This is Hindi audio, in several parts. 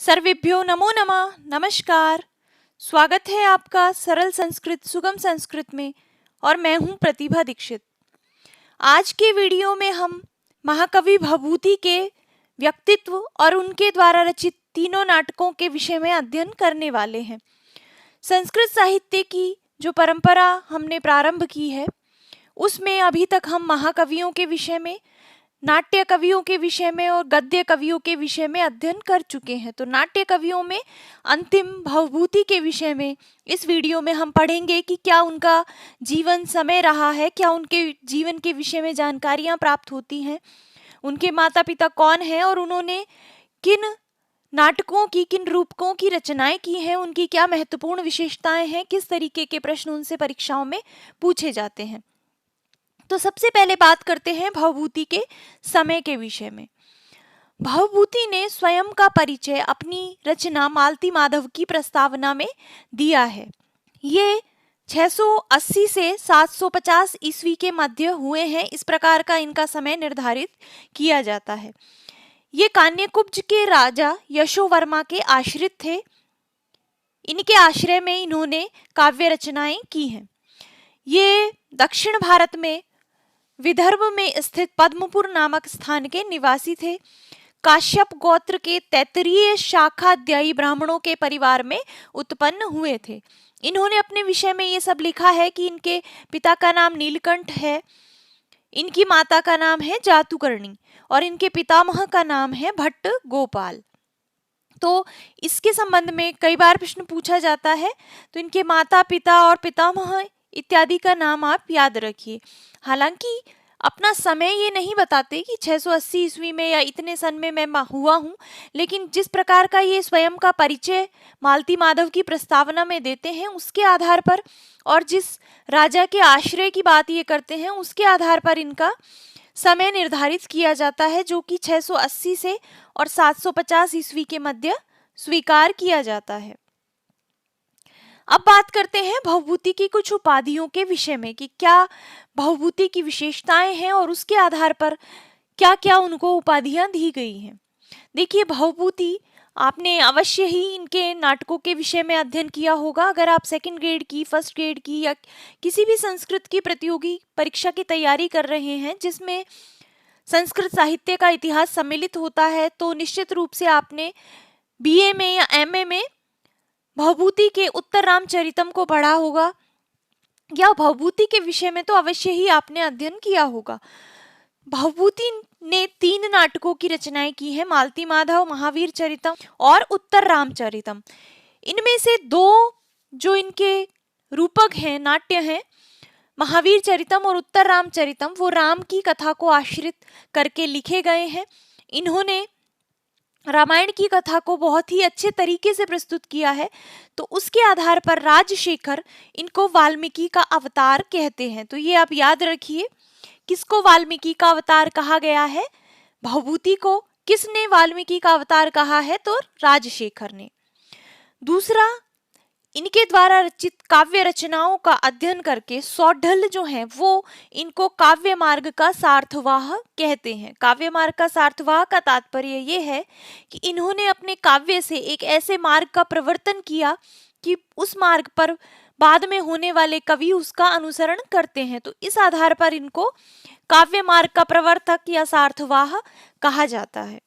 सर्वेभ्यो नमो नमः। नमस्कार। स्वागत है आपका सरल संस्कृत सुगम संस्कृत में और मैं हूं प्रतिभा दीक्षित। आज के वीडियो में हम महाकवि भवभूति के व्यक्तित्व और उनके द्वारा रचित तीनों नाटकों के विषय में अध्ययन करने वाले हैं। संस्कृत साहित्य की जो परंपरा हमने प्रारंभ की है उसमें अभी तक हम महाकवियों के विषय में, नाट्य कवियों के विषय में और गद्य कवियों के विषय में अध्ययन कर चुके हैं। तो नाट्य कवियों में अंतिम भवभूति के विषय में इस वीडियो में हम पढ़ेंगे कि क्या उनका जीवन समय रहा है, क्या उनके जीवन के विषय में जानकारियां प्राप्त होती हैं, उनके माता पिता कौन हैं और उन्होंने किन नाटकों की, किन रूपकों की रचनाएं की हैं, उनकी क्या महत्वपूर्ण विशेषताएं हैं, किस तरीके के प्रश्न उनसे परीक्षाओं में पूछे जाते हैं। तो सबसे पहले बात करते हैं भवभूति के समय के विषय में। भवभूति ने स्वयं का परिचय अपनी रचना मालती माधव की प्रस्तावना में दिया है। ये 680 से 750 ईस्वी के मध्य हुए हैं, इस प्रकार का इनका समय निर्धारित किया जाता है। ये कान्यकुब्ज के राजा यशोवर्मा के आश्रित थे। इनके आश्रय में इन्होंने काव्य रचनाएं की हैं। ये दक्षिण भारत में विदर्भ में स्थित पद्मपुर नामक स्थान के निवासी थे। काश्यप गोत्र के तैत्तरीय शाखाध्यायी ब्राह्मणों के परिवार में उत्पन्न हुए थे। इन्होंने अपने विषय में ये सब लिखा है कि इनके पिता का नाम नीलकंठ है, इनकी माता का नाम है जातुकर्णी और इनके पितामह का नाम है भट्ट गोपाल। तो इसके संबंध में कई बार प्रश्न पूछा जाता है, तो इनके माता पिता और पितामह इत्यादि का नाम आप याद रखिए। हालांकि अपना समय ये नहीं बताते कि 680 ईस्वी में या इतने सन में मैं हुआ हूँ, लेकिन जिस प्रकार का ये स्वयं का परिचय मालती माधव की प्रस्तावना में देते हैं उसके आधार पर और जिस राजा के आश्रय की बात ये करते हैं उसके आधार पर इनका समय निर्धारित किया जाता है, जो कि 680 से और 750 ईस्वी के मध्य स्वीकार किया जाता है। अब बात करते हैं भवभूति की कुछ उपाधियों के विषय में कि क्या भवभूति की विशेषताएं हैं और उसके आधार पर क्या क्या उनको उपाधियां दी गई हैं। देखिए, भवभूति आपने अवश्य ही इनके नाटकों के विषय में अध्ययन किया होगा। अगर आप सेकंड ग्रेड की, फर्स्ट ग्रेड की या किसी भी संस्कृत की प्रतियोगी परीक्षा की तैयारी कर रहे हैं जिसमें संस्कृत साहित्य का इतिहास सम्मिलित होता है, तो निश्चित रूप से आपने बीए में या एमए में भवभूति के उत्तर रामचरितम को पढ़ा होगा या भवभूति के विषय में तो अवश्य ही आपने अध्ययन किया होगा। भवभूति ने 3 नाटकों की रचनाएं की हैं, मालती माधव, महावीर चरितम और उत्तर रामचरितम। इनमें से 2 जो इनके रूपक हैं, नाट्य हैं, महावीर चरितम और उत्तर रामचरितम, वो राम की कथा को आश्रित करके लिखे गए हैं। इन्होंने रामायण की कथा को बहुत ही अच्छे तरीके से प्रस्तुत किया है, तो उसके आधार पर राजशेखर इनको वाल्मीकि का अवतार कहते हैं। तो ये आप याद रखिए, किसको वाल्मीकि का अवतार कहा गया है? भवभूति को। किसने वाल्मीकि का अवतार कहा है? तो राजशेखर ने। दूसरा, इनके द्वारा रचित काव्य रचनाओं का अध्ययन करके सौढल जो हैं वो इनको काव्य मार्ग का सार्थवाह कहते हैं। काव्य मार्ग का सार्थवाह का तात्पर्य ये है कि इन्होंने अपने काव्य से एक ऐसे मार्ग का प्रवर्तन किया कि उस मार्ग पर बाद में होने वाले कवि उसका अनुसरण करते हैं। तो इस आधार पर इनको काव्य मार्ग का प्रवर्तक या सार्थवाह कहा जाता है।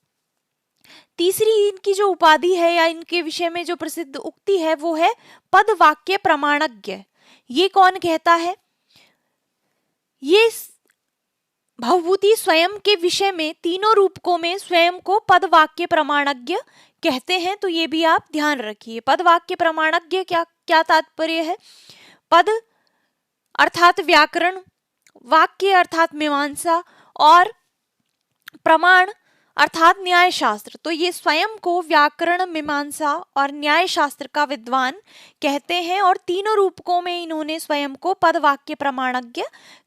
तीसरी इनकी जो उपाधि है या इनके विषय में जो प्रसिद्ध उक्ति है वो है पद वाक्य प्रमाणज्ञ। ये कौन कहता है? ये भवभूति स्वयं के विषय में तीनों रूपकों में स्वयं को पद वाक्य प्रमाणज्ञ कहते हैं। तो ये भी आप ध्यान रखिए। पद वाक्य प्रमाणज्ञ क्या क्या तात्पर्य है? पद अर्थात व्याकरण, वाक्य अर्थात मीमांसा और प्रमाण अर्थात न्याय शास्त्र। तो ये स्वयं को व्याकरण, मीमांसा और न्याय शास्त्र का विद्वान कहते हैं और तीनों रूपकों में इन्होंने स्वयं को पद वाक्य प्रमाणज्ञ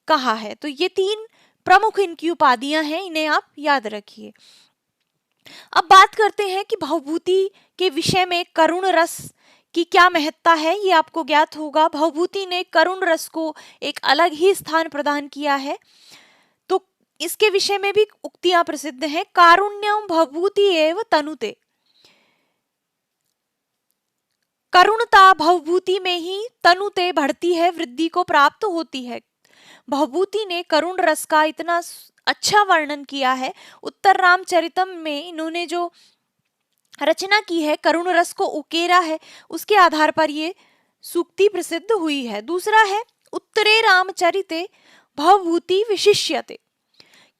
कहा है। तो ये 3 प्रमुख इनकी उपाधियां हैं, इन्हें आप याद रखिए। अब बात करते हैं कि भवभूति के विषय में करुण रस की क्या महत्ता है। ये आपको ज्ञात होगा, भवभूति ने करुण रस को एक अलग ही स्थान प्रदान किया है। इसके विषय में भी उक्तियां प्रसिद्ध हैं। कारुण्यम भवभूति एव तनुते। करुणता भवभूति में ही तनुते बढ़ती है, वृद्धि को प्राप्त होती है। भवभूति ने करुण रस का इतना अच्छा वर्णन किया है। उत्तर रामचरितम में इन्होंने जो रचना की है, करुण रस को उकेरा है, उसके आधार पर ये सूक्ति प्रसिद्ध हुई है। दूसरा है उत्तरे रामचरिते भवभूति विशिष्यते,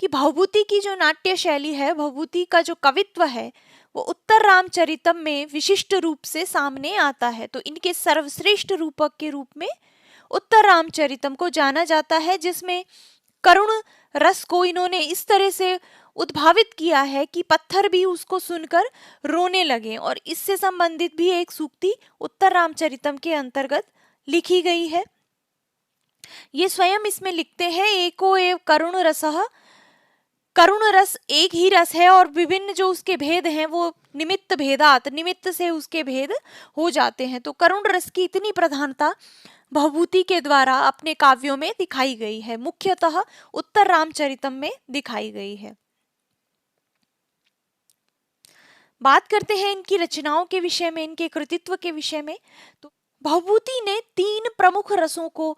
कि भवभूति की जो नाट्य शैली है, भवभूति का जो कवित्व है, वो उत्तर रामचरितम में विशिष्ट रूप से सामने आता है। तो इनके सर्वश्रेष्ठ रूपक के रूप में उत्तर रामचरितम को जाना जाता है, जिसमें करुण रस को इन्होंने इस तरह से उद्भावित किया है कि पत्थर भी उसको सुनकर रोने लगे। और इससे संबंधित भी एक सूक्ति उत्तर रामचरितम के अंतर्गत लिखी गई है। ये स्वयं इसमें लिखते हैं, एको एव करुण रसः, करुण रस एक ही रस है और विभिन्न जो उसके भेद हैं वो निमित्त भेदात, निमित्त से उसके भेद हो जाते हैं। तो करुण रस की इतनी प्रधानता भवभूति के द्वारा अपने काव्यों में दिखाई गई है, मुख्यतः उत्तर रामचरितम में दिखाई गई है। बात करते हैं इनकी रचनाओं के विषय में, इनके कृतित्व के विषय में। तो भवभूति ने 3 प्रमुख रसों को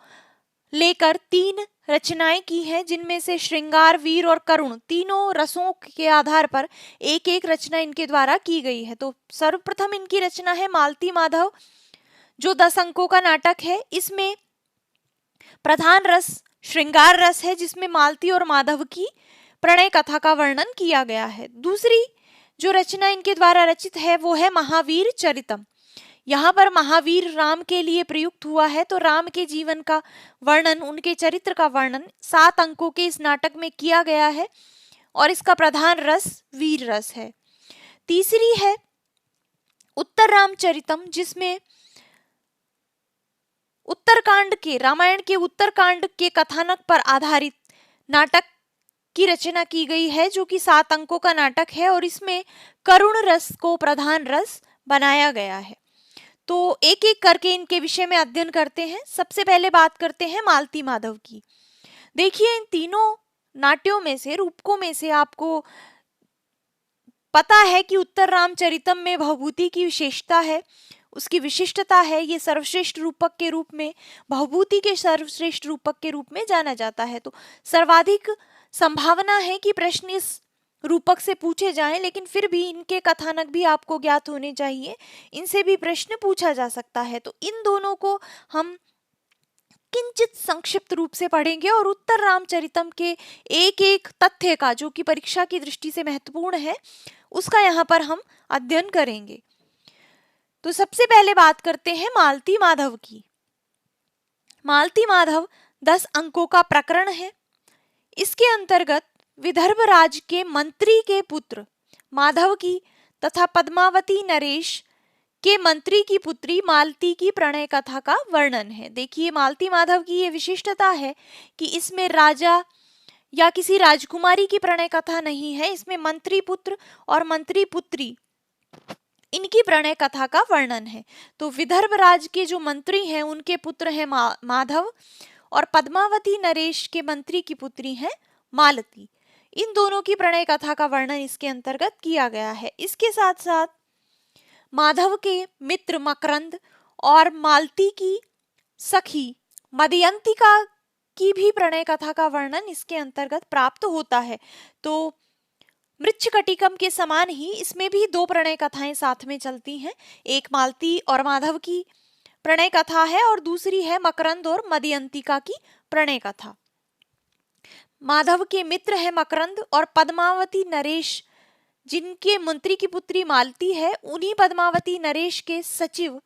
लेकर 3 रचनाएं की हैं, जिनमें से श्रृंगार, वीर और करुण, तीनों रसों के आधार पर एक एक रचना इनके द्वारा की गई है। तो सर्वप्रथम इनकी रचना है मालती माधव, जो 10 अंकों का नाटक है। इसमें प्रधान रस श्रृंगार रस है, जिसमें मालती और माधव की प्रणय कथा का वर्णन किया गया है। दूसरी जो रचना इनके द्वारा रचित है वो है महावीर चरितम। यहाँ पर महावीर राम के लिए प्रयुक्त हुआ है, तो राम के जीवन का वर्णन, उनके चरित्र का वर्णन 7 अंकों के इस नाटक में किया गया है और इसका प्रधान रस वीर रस है। तीसरी है उत्तर रामचरितम, जिसमें उत्तरकांड के, रामायण के उत्तरकांड के कथानक पर आधारित नाटक की रचना की गई है, जो कि 7 अंकों का नाटक है और इसमें करुण रस को प्रधान रस बनाया गया है। तो एक एक करके इनके विषय में अध्ययन करते हैं। सबसे पहले बात करते हैं मालती माधव की। देखिए, इन तीनों नाट्यों में से, रूपकों में से आपको पता है कि उत्तर रामचरितम में भवभूति की विशेषता है, उसकी विशिष्टता है। ये सर्वश्रेष्ठ रूपक के रूप में, भवभूति के सर्वश्रेष्ठ रूपक के रूप में जाना जाता है। तो सर्वाधिक संभावना है कि प्रश्न इस रूपक से पूछे जाएं, लेकिन फिर भी इनके कथानक भी आपको ज्ञात होने चाहिए, इनसे भी प्रश्न पूछा जा सकता है। तो इन दोनों को हम किंचित संक्षिप्त रूप से पढ़ेंगे और उत्तर रामचरितम के एक एक तथ्य का, जो कि परीक्षा की दृष्टि से महत्वपूर्ण है, उसका यहाँ पर हम अध्ययन करेंगे। तो सबसे पहले बात करते हैं मालती माधव की। मालती माधव 10 अंकों का प्रकरण है। इसके अंतर्गत विदर्भ राज के मंत्री के पुत्र माधव की तथा पद्मावती नरेश के मंत्री की पुत्री मालती की प्रणय कथा का वर्णन है। देखिए, मालती माधव की ये विशिष्टता है कि इसमें राजा या किसी राजकुमारी की प्रणय कथा नहीं है, इसमें मंत्री पुत्र और मंत्री पुत्री, इनकी प्रणय कथा का वर्णन है। तो विदर्भ राज के जो मंत्री हैं उनके पुत्र हैं माधव और पद्मावती नरेश के मंत्री की पुत्री हैं मालती। इन दोनों की प्रणय कथा का वर्णन इसके अंतर्गत किया गया है। इसके साथ साथ माधव के मित्र मकरंद और मालती की सखी मदयंतिका की भी प्रणय कथा का वर्णन इसके अंतर्गत प्राप्त होता है। तो मृच्छकटिकम के समान ही इसमें भी 2 प्रणय कथाएं साथ में चलती हैं। एक मालती और माधव की प्रणय कथा है और दूसरी है मकरंद और मदयंतिका की प्रणय कथा। माधव के मित्र है मकरंद और पद्मावती नरेश, जिनके मंत्री की पुत्री मालती है, उन्हीं पद्मावती नरेश के सचिव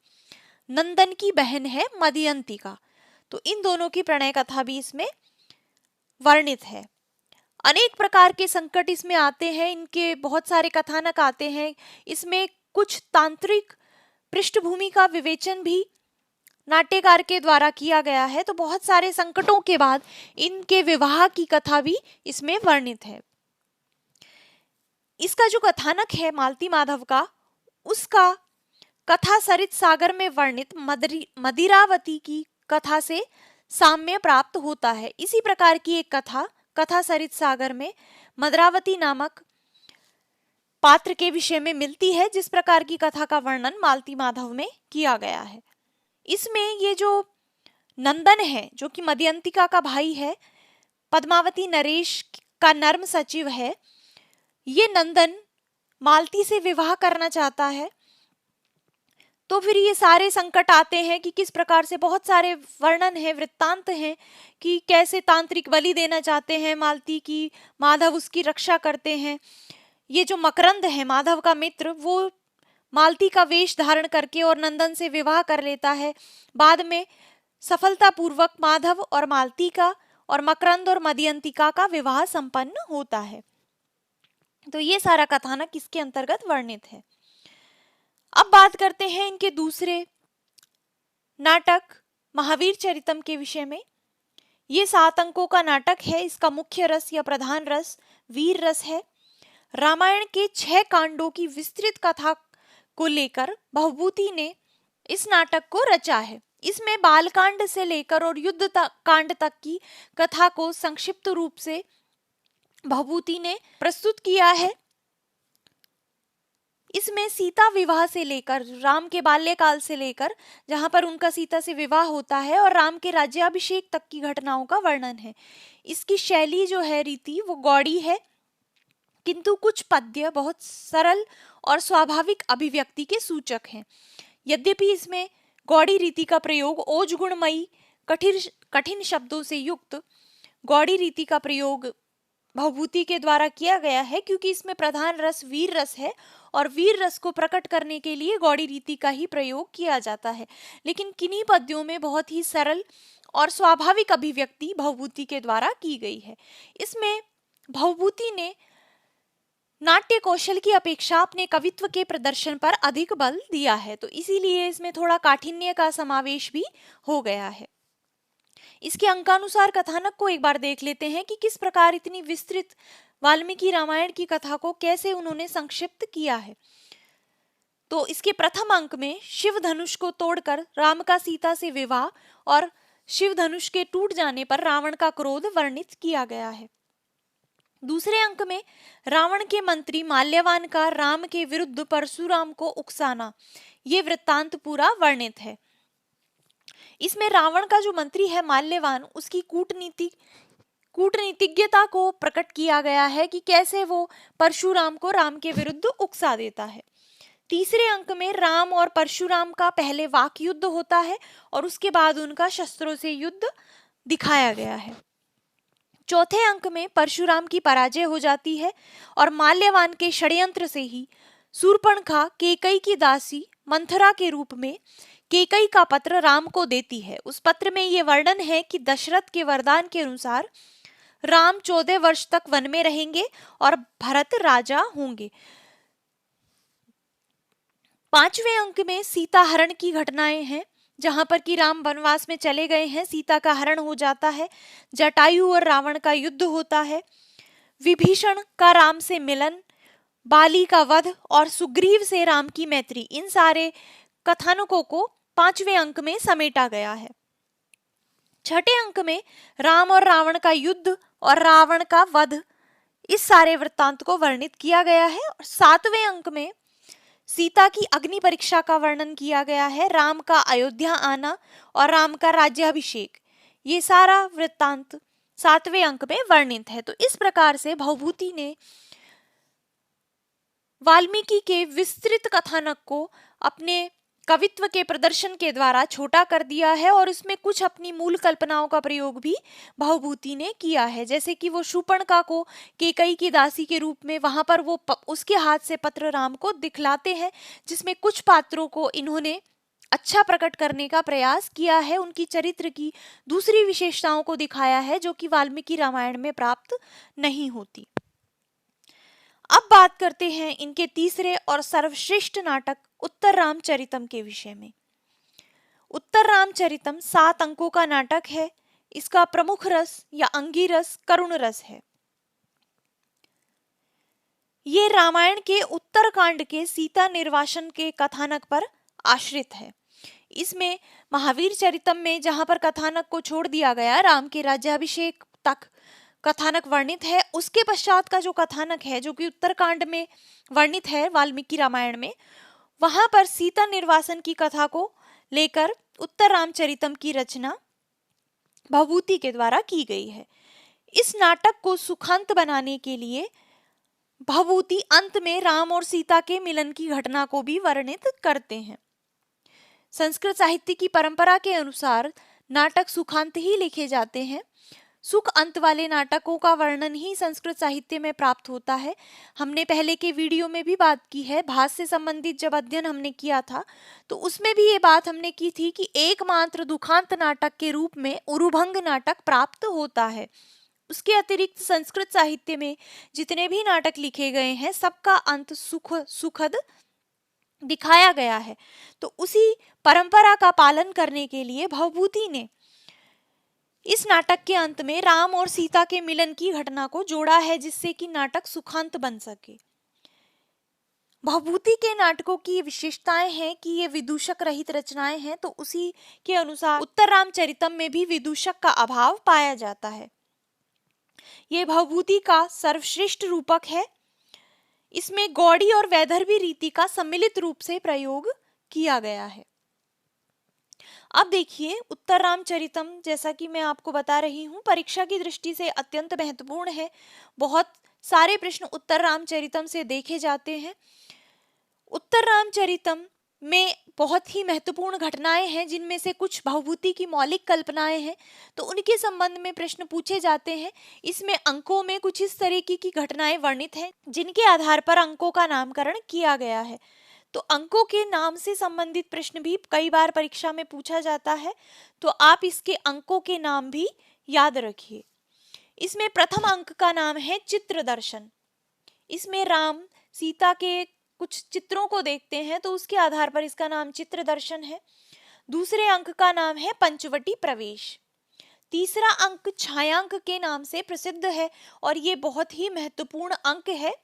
नंदन की बहन है मदयंतिका। तो इन दोनों की प्रणय कथा भी इसमें वर्णित है। अनेक प्रकार के संकट इसमें आते हैं, इनके बहुत सारे कथानक आते हैं। इसमें कुछ तांत्रिक पृष्ठभूमि का विवेचन भी नाट्यकार के द्वारा किया गया है। तो बहुत सारे संकटों के बाद इनके विवाह की कथा भी इसमें वर्णित है। इसका जो कथानक है मालती माधव का, उसका कथा सरित सागर में वर्णित मदिरावती की कथा से साम्य प्राप्त होता है। इसी प्रकार की एक कथा सरित सागर में मदरावती नामक पात्र के विषय में मिलती है, जिस प्रकार की कथा का वर्णन मालती माधव में किया गया है। इसमें ये जो नंदन है, जो कि मदयंतिका का भाई है, पद्मावती नरेश का नर्म सचिव है, ये नंदन मालती से विवाह करना चाहता है। तो फिर ये सारे संकट आते हैं कि किस प्रकार से, बहुत सारे वर्णन है, वृत्तांत हैं कि कैसे तांत्रिक बलि देना चाहते हैं मालती की, माधव उसकी रक्षा करते हैं। ये जो मकरंद है माधव का मित्र, वो मालती का वेश धारण करके और नंदन से विवाह कर लेता है। बाद में सफलतापूर्वक माधव और मालती का और मकरंद और मदयंतिका का विवाह संपन्न होता है। तो ये सारा कथानक इसके अंतर्गत वर्णित है। अब बात करते हैं इनके दूसरे नाटक महावीर चरितम के विषय में। ये 7 अंकों का नाटक है। इसका मुख्य रस या प्रधान रस वीर रस है। रामायण के 6 कांडों की विस्तृत कथा को लेकर भवभूति ने इस नाटक को रचा है। इसमें बालकांड से लेकर और युद्ध कांड तक की कथा को संक्षिप्त रूप से भवभूति ने प्रस्तुत किया है। इसमें सीता विवाह से लेकर राम के बाल्यकाल से लेकर, जहां पर उनका सीता से विवाह होता है, और राम के राज्याभिषेक तक की घटनाओं का वर्णन है। इसकी शैली जो है, रीति, वो गौड़ी है, किंतु कुछ पद्य बहुत सरल और स्वाभाविक अभिव्यक्ति के सूचक हैं। यद्यपि इसमें गौड़ी रीति का प्रयोग ओज गुणमयी कठिन शब्दों से युक्त गौड़ी रीति का प्रयोग भवभूति के द्वारा किया गया है, क्योंकि इसमें प्रधान रस वीर रस है और वीर रस को प्रकट करने के लिए गौड़ी रीति का ही प्रयोग किया जाता है। लेकिन किन्हीं पद्यों में बहुत ही सरल और स्वाभाविक अभिव्यक्ति भवभूति के द्वारा की गई है। इसमें भवभूति ने नाट्य कौशल की अपेक्षा अपने कवित्व के प्रदर्शन पर अधिक बल दिया है, तो इसीलिए इसमें थोड़ा काठिन्य का समावेश भी हो गया है। इसके अंकानुसार कथानक को एक बार देख लेते हैं कि किस प्रकार इतनी विस्तृत वाल्मीकि रामायण की कथा को कैसे उन्होंने संक्षिप्त किया है। तो इसके प्रथम अंक में शिव धनुष को तोड़कर राम का सीता से विवाह और शिव धनुष के टूट जाने पर रावण का क्रोध वर्णित किया गया है। दूसरे अंक में रावण के मंत्री माल्यवान का राम के विरुद्ध परशुराम को उकसाना, ये वृत्तांत पूरा वर्णित है। इसमें रावण का जो मंत्री है माल्यवान, उसकी कूटनीतिज्ञता को प्रकट किया गया है कि कैसे वो परशुराम को राम के विरुद्ध उकसा देता है। तीसरे अंक में राम और परशुराम का पहले वाक युद्ध होता है और उसके बाद उनका शस्त्रों से युद्ध दिखाया गया है। चौथे अंक में परशुराम की पराजय हो जाती है और माल्यवान के षड्यंत्र से ही शूर्पणखा कैकेयी की दासी मंथरा के रूप में कैकेयी का पत्र राम को देती है। उस पत्र में ये वर्णन है कि दशरथ के वरदान के अनुसार राम 14 वर्ष तक वन में रहेंगे और भरत राजा होंगे। पांचवें अंक में सीता हरण की घटनाएं हैं, जहां पर कि राम वनवास में चले गए हैं, सीता का हरण हो जाता है, जटायु और रावण का युद्ध होता है, विभीषण का राम से मिलन, बाली का वध और सुग्रीव से राम की मैत्री, इन सारे कथानकों को पांचवें अंक में समेटा गया है। छठे अंक में राम और रावण का युद्ध और रावण का वध, इस सारे वृत्तांत को वर्णित किया गया है। और सातवें अंक में सीता की अग्नि परीक्षा का वर्णन किया गया है, राम का अयोध्या आना और राम का राज्याभिषेक, ये सारा वृत्तांत सातवें अंक में वर्णित है। तो इस प्रकार से भवभूति ने वाल्मीकि के विस्तृत कथानक को अपने कवित्व के प्रदर्शन के द्वारा छोटा कर दिया है और इसमें कुछ अपनी मूल कल्पनाओं का प्रयोग भी भवभूति ने किया है। जैसे कि वो शूर्पणखा को कैकेयी की दासी के रूप में वहां पर वो उसके हाथ से पत्र राम को दिखलाते हैं, जिसमें कुछ पात्रों को इन्होंने अच्छा प्रकट करने का प्रयास किया है, उनकी चरित्र की दूसरी विशेषताओं को दिखाया है जो कि वाल्मीकि रामायण में प्राप्त नहीं होती। अब बात करते हैं इनके तीसरे और सर्वश्रेष्ठ नाटक उत्तर रामचरितम के विषय में। उत्तर रामचरितम 7 अंकों का नाटक है। इसका प्रमुख रस या अंगी रस करुण रस है। ये रामायण के उत्तर कांड के सीता निर्वासन के कथानक पर आश्रित है। इसमें महावीर चरितम में जहां पर कथानक को छोड़ दिया गया राम के राज्याभिषेक तक, कथानक वर्णित है। उसके पश्चात का जो कथानक है, जो कि उत्तरकांड में वर्णित है वाल्मीकि रामायण में, वहां पर सीता निर्वासन की कथा को लेकर उत्तर रामचरितम की रचना भवभूति के द्वारा की गई है। इस नाटक को सुखांत बनाने के लिए भवभूति अंत में राम और सीता के मिलन की घटना को भी वर्णित करते हैं। संस्कृत साहित्य की परंपरा के अनुसार नाटक सुखांत ही लिखे जाते हैं। सुख अंत वाले नाटकों का वर्णन ही संस्कृत साहित्य में प्राप्त होता है। हमने पहले के वीडियो में भी बात की है, भास से संबंधित जब अध्ययन हमने किया था तो उसमें भी ये बात हमने की थी कि एकमात्र दुखांत नाटक के रूप में उरुभंग नाटक प्राप्त होता है। उसके अतिरिक्त संस्कृत साहित्य में जितने भी नाटक लिखे गए हैं सबका अंत सुखद दिखाया गया है। तो उसी परंपरा का पालन करने के लिए भवभूति ने इस नाटक के अंत में राम और सीता के मिलन की घटना को जोड़ा है, जिससे कि नाटक सुखांत बन सके। भवभूति के नाटकों की विशेषताएं हैं कि ये विदूषक रहित रचनाएं हैं, तो उसी के अनुसार उत्तर रामचरितम में भी विदूषक का अभाव पाया जाता है। ये भवभूति का सर्वश्रेष्ठ रूपक है। इसमें गौड़ी और वैदर्भी रीति का सम्मिलित रूप से प्रयोग किया गया है। अब देखिए, उत्तर रामचरितम, जैसा कि मैं आपको बता रही हूँ, परीक्षा की दृष्टि से अत्यंत महत्वपूर्ण है। बहुत सारे प्रश्न उत्तर रामचरितम से देखे जाते हैं। उत्तर रामचरितम में बहुत ही महत्वपूर्ण घटनाएं हैं, जिनमें से कुछ भवभूति की मौलिक कल्पनाएं हैं, तो उनके संबंध में प्रश्न पूछे जाते हैं। इसमें अंकों में कुछ इस तरीके की घटनाएं वर्णित हैं, जिनके आधार पर अंकों का नामकरण किया गया है। तो अंकों के नाम से संबंधित प्रश्न भी कई बार परीक्षा में पूछा जाता है, तो आप इसके अंकों के नाम भी याद रखिए। इसमें प्रथम अंक का नाम है चित्र दर्शन। इसमें राम सीता के कुछ चित्रों को देखते हैं, तो उसके आधार पर इसका नाम चित्र दर्शन है। दूसरे अंक का नाम है पंचवटी प्रवेश। तीसरा अंक छायांक के नाम से प्रसिद्ध है और ये बहुत ही महत्वपूर्ण अंक है।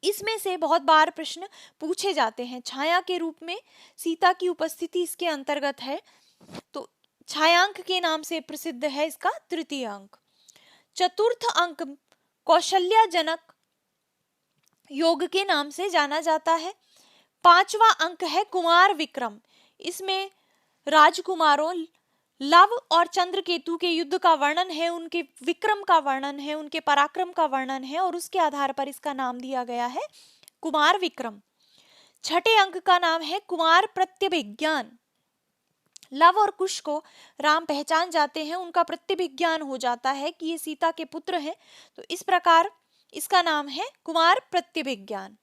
इसमें से बहुत बार प्रश्न पूछे जाते हैं। छाया के रूप में सीता की उपस्थिति इसके अंतर्गत है, तो छायांक के नाम से प्रसिद्ध है इसका तृतीय अंक। चतुर्थ अंक कौशल्याजनक योग के नाम से जाना जाता है। पांचवा अंक है कुमार विक्रम। इसमें राजकुमारों लव और चंद्रकेतु के युद्ध का वर्णन है, उनके विक्रम का वर्णन है, उनके पराक्रम का वर्णन है, और उसके आधार पर इसका नाम दिया गया है कुमार विक्रम। छठे अंक का नाम है कुमार प्रत्यभिज्ञान। लव और कुश को राम पहचान जाते हैं, उनका प्रत्यभिज्ञान हो जाता है कि ये सीता के पुत्र हैं, तो इस प्रकार इसका नाम है कुमार प्रत्यभिज्ञान।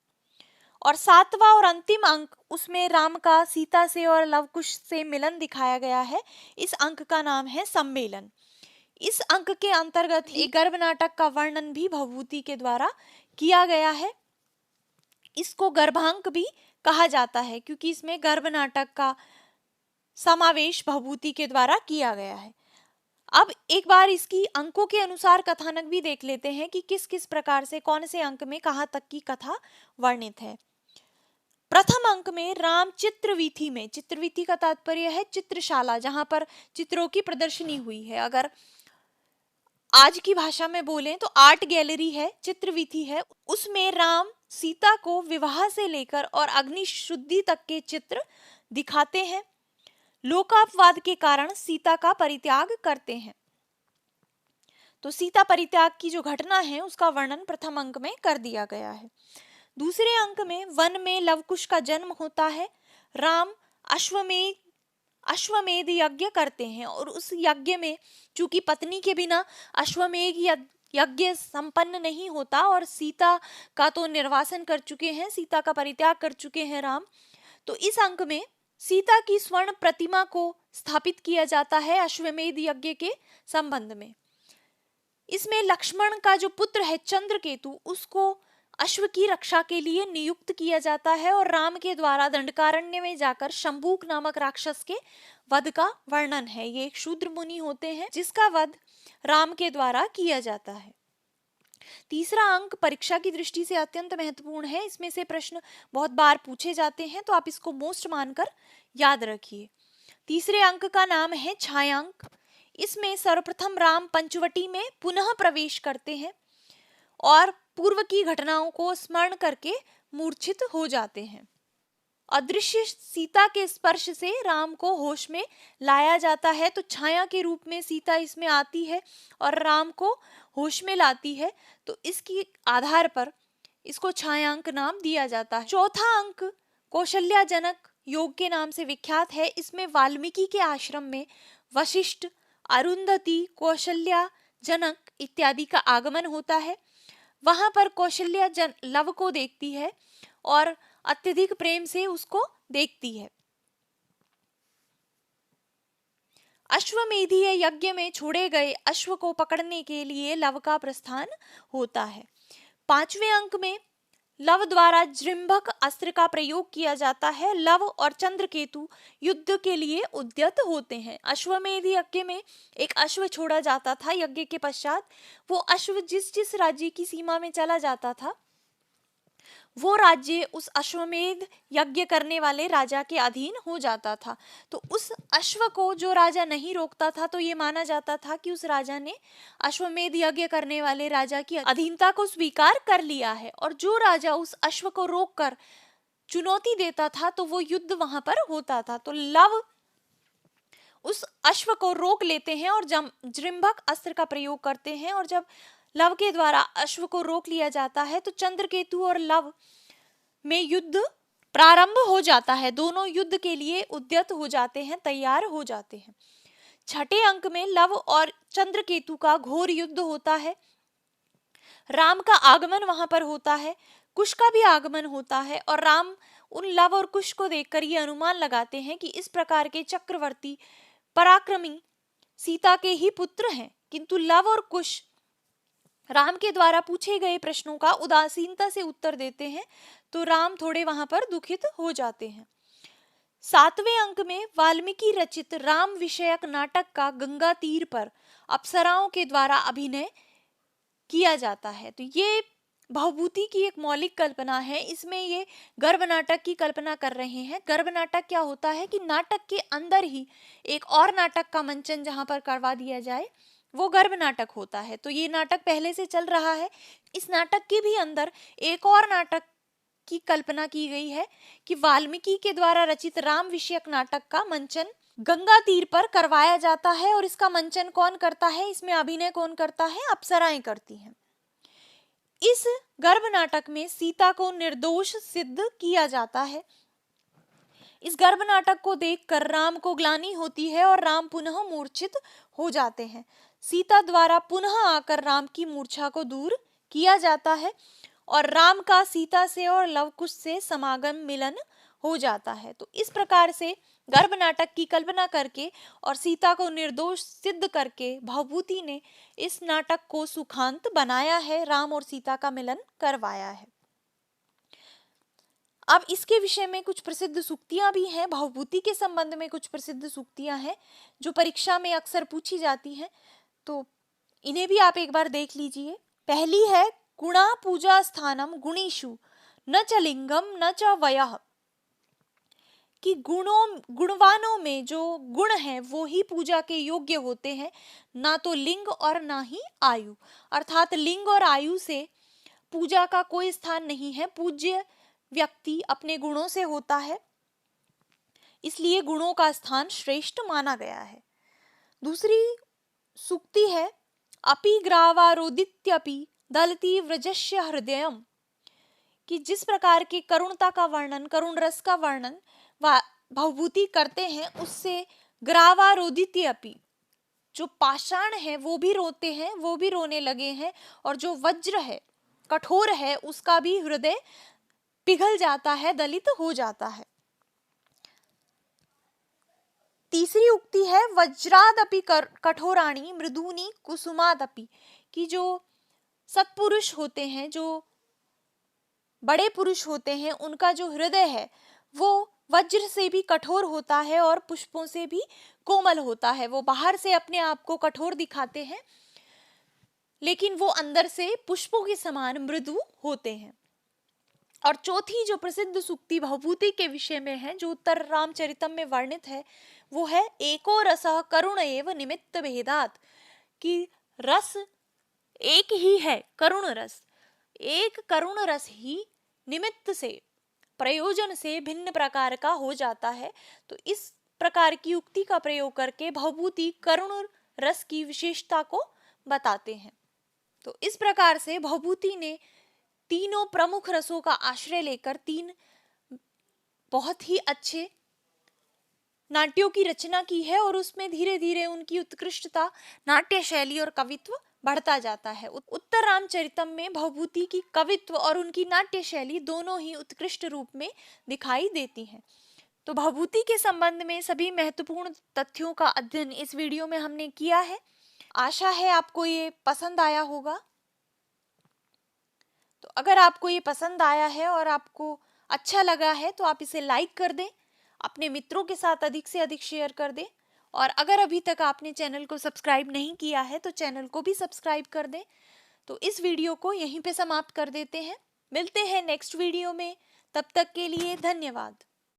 और सातवां और अंतिम अंक, उसमें राम का सीता से और लव कुश से मिलन दिखाया गया है। इस अंक का नाम है सम्मेलन। इस अंक के अंतर्गत ही गर्भ नाटक का वर्णन भी भवभूति के द्वारा किया गया है। इसको गर्भांक भी कहा जाता है, क्योंकि इसमें गर्भ नाटक का समावेश भवभूति के द्वारा किया गया है। अब एक बार इसकी अंकों के अनुसार कथानक भी देख लेते हैं कि किस किस प्रकार से, कौन से अंक में कहाँ तक की कथा वर्णित है। प्रथम अंक में राम चित्रवीथी में, चित्रवीथी का तात्पर्य है चित्रशाला, जहां पर चित्रों की प्रदर्शनी हुई है। अगर आज की भाषा में बोलें तो आर्ट गैलरी है, चित्रवीथी है। उसमें राम सीता को विवाह से लेकर और अग्नि शुद्धि तक के चित्र दिखाते हैं। लोकापवाद के कारण सीता का परित्याग करते हैं, तो सीता परित्याग की जो घटना है उसका वर्णन प्रथम अंक में कर दिया गया है। दूसरे अंक में वन में लवकुश का जन्म होता है। राम अश्वमेध यज्ञ करते हैं, और उस यज्ञ में चूंकि पत्नी के बिना अश्वमेध यज्ञ संपन्न नहीं होता, और सीता का तो निर्वासन कर चुके हैं, सीता का परित्याग कर चुके हैं राम, तो इस अंक में सीता की स्वर्ण प्रतिमा को स्थापित किया जाता है अश्वमेध यज्ञ के संबंध में। इसमें लक्ष्मण का जो पुत्र है चंद्रकेतु, उसको अश्व की रक्षा के लिए नियुक्त किया जाता है, और राम के द्वारा दंडकारण्य में जाकर शंभूक नामक राक्षस के वध का वर्णन है। ये एक शूद्र मुनि होते हैं जिसका वध राम के द्वारा किया जाता है। तीसरा अंक परीक्षा की दृष्टि से अत्यंत महत्वपूर्ण है। इसमें से प्रश्न बहुत बार पूछे जाते हैं, तो आप इसको मोस्ट मानकर याद रखिए। तीसरे अंक का नाम है छायांक। इसमें सर्वप्रथम राम पंचवटी में पुनः प्रवेश करते हैं और पूर्व की घटनाओं को स्मरण करके मूर्छित हो जाते हैं। अदृश्य सीता के स्पर्श से राम को होश में लाया जाता है, तो छाया के रूप में सीता इसमें आती है और राम को होश में लाती है, तो इसकी आधार पर इसको छायांक नाम दिया जाता है। चौथा अंक कौशल्या जनक योग के नाम से विख्यात है। इसमें वाल्मीकि के आश्रम में वशिष्ठ, अरुंधति, कौशल्या, जनक इत्यादि का आगमन होता है। वहां पर कौशल्या लव को देखती है और अत्यधिक प्रेम से उसको देखती है। अश्वमेधीय यज्ञ में छोड़े गए अश्व को पकड़ने के लिए लव का प्रस्थान होता है। 5वें अंक में लव द्वारा जृंभक अस्त्र का प्रयोग किया जाता है। लव और चंद्रकेतु युद्ध के लिए उद्यत होते हैं। अश्वमेध यज्ञ में एक अश्व छोड़ा जाता था। यज्ञ के पश्चात वो अश्व जिस जिस राज्य की सीमा में चला जाता था, वो राज्य उस अश्वमेध यज्ञ करने वाले राजा के अधीन हो जाता था। तो उस अश्व को जो राजा नहीं रोकता था, तो ये माना जाता था कि उस राजा ने अश्वमेध यज्ञ करने वाले राजा की अधीनता को स्वीकार कर लिया है। और जो राजा उस अश्व को रोककर चुनौती देता था, तो वो युद्ध वहां पर होता था। तो लव उस अश्व को रोक लेते हैं और जृंभक अस्त्र का प्रयोग करते हैं, और जब लव के द्वारा अश्व को रोक लिया जाता है तो चंद्रकेतु और लव में युद्ध प्रारंभ हो जाता है। दोनों युद्ध के लिए उद्यत हो जाते हैं, तैयार हो जाते हैं। 6ठे अंक में लव और चंद्रकेतु का घोर युद्ध होता है। राम का आगमन वहां पर होता है, कुश का भी आगमन होता है, और राम उन लव और कुश को देखकर ये अनुमान लगाते हैं कि इस प्रकार के चक्रवर्ती पराक्रमी सीता के ही पुत्र हैं। किंतु लव और कुश राम के द्वारा पूछे गए प्रश्नों का उदासीनता से उत्तर देते हैं, तो राम थोड़े वहां पर दुखित हो जाते हैं। 7वें अंक में वाल्मीकि रचित राम विषयक नाटक का गंगा तीर पर अप्सराओं के द्वारा अभिनय किया जाता है। तो ये भवभूति की एक मौलिक कल्पना है। इसमें ये गर्भ नाटक की कल्पना कर रहे हैं। गर्भ नाटक क्या होता है कि नाटक के अंदर ही एक और नाटक का मंचन जहां पर करवा दिया जाए, वो गर्भ नाटक होता है। तो ये नाटक पहले से चल रहा है। इस नाटक के भी अंदर एक और नाटक की कल्पना की गई है कि वाल्मीकि के द्वारा रचित राम विषयक नाटक का मंचन गंगा तीर पर करवाया जाता है। और इसका मंचन कौन करता है, इसमें अभिनय कौन करता है, अप्सराएं करती हैं। इस गर्भ नाटक में सीता को निर्दोष सिद्ध किया जाता है। इस गर्भ नाटक को देखकर राम को ग्लानि होती है और राम पुनः मूर्छित हो जाते हैं। सीता द्वारा पुनः आकर राम की मूर्छा को दूर किया जाता है और राम का सीता से और लवकुश से समागम मिलन हो जाता है। तो इस प्रकार से गर्भ नाटक की कल्पना करके और सीता को निर्दोष सिद्ध करके भवभूति ने इस नाटक को सुखांत बनाया है, राम और सीता का मिलन करवाया है। अब इसके विषय में कुछ प्रसिद्ध सूक्तियां भी हैं। भवभूति के संबंध में कुछ प्रसिद्ध सूक्तियां हैं जो परीक्षा में अक्सर पूछी जाती हैं, तो इन्हें भी आप एक बार देख लीजिए। पहली है गुणा पूजा स्थानम गुणीषु न च लिंगम न च वयः, कि गुणवानों में जो गुण है वो ही पूजा के योग्य होते हैं, ना तो लिंग और ना ही आयु। अर्थात लिंग और आयु से पूजा का कोई स्थान नहीं है। पूज्य व्यक्ति अपने गुणों से होता है, इसलिए गुणों का स्थान श्रेष्ठ माना गया है। दूसरी सूक्ति है अपि ग्रावारोदित्यपि दलति व्रजस्य हृदयम, कि जिस प्रकार के करुणता का वर्णन, करुण रस का वर्णन भवभूति करते हैं, उससे ग्रावारोदित्यपि, जो पाषाण है वो भी रोते हैं, वो भी रोने लगे हैं, और जो वज्र है, कठोर है, उसका भी हृदय पिघल जाता है, दलित हो जाता है। तीसरी उक्ति है वज्रादपि कठोराणी मृदूनी कुसुमादपि, कि जो सत्पुरुष होते हैं, जो बड़े पुरुष होते हैं, उनका जो हृदय है वो वज्र से भी कठोर होता है और पुष्पों से भी कोमल होता है। वो बाहर से अपने आप को कठोर दिखाते हैं, लेकिन वो अंदर से पुष्पों के समान मृदु होते हैं। और चौथी जो प्रसिद्ध सूक्ति भवभूति के विषय में है, जो उत्तर रामचरितम में वर्णित है, वो है एको रसः करुण एव निमित्त भेदात, कि रस एक ही है, करुण रस, एक करुण रस ही निमित्त से, प्रयोजन से भिन्न प्रकार का हो जाता है। तो इस प्रकार की युक्ति का प्रयोग करके भवभूति करुण रस की विशेषता को बताते हैं। तो इस प्रकार से भवभूति ने तीनों प्रमुख रसों का आश्रय लेकर तीन बहुत ही अच्छे नाट्यों की रचना की है, और उसमें धीरे धीरे उनकी उत्कृष्टता, नाट्य शैली और कवित्व बढ़ता जाता है। उत्तर रामचरितम में भवभूति की कवित्व और उनकी नाट्य शैली दोनों ही उत्कृष्ट रूप में दिखाई देती हैं। तो भवभूति के संबंध में सभी महत्वपूर्ण तथ्यों का अध्ययन इस वीडियो में हमने किया है। आशा है आपको ये पसंद आया होगा। तो अगर आपको ये पसंद आया है और आपको अच्छा लगा है तो आप इसे लाइक कर दें, अपने मित्रों के साथ अधिक से अधिक शेयर कर दें, और अगर अभी तक आपने चैनल को सब्सक्राइब नहीं किया है तो चैनल को भी सब्सक्राइब कर दें। तो इस वीडियो को यहीं पे समाप्त कर देते हैं। मिलते हैं नेक्स्ट वीडियो में, तब तक के लिए धन्यवाद।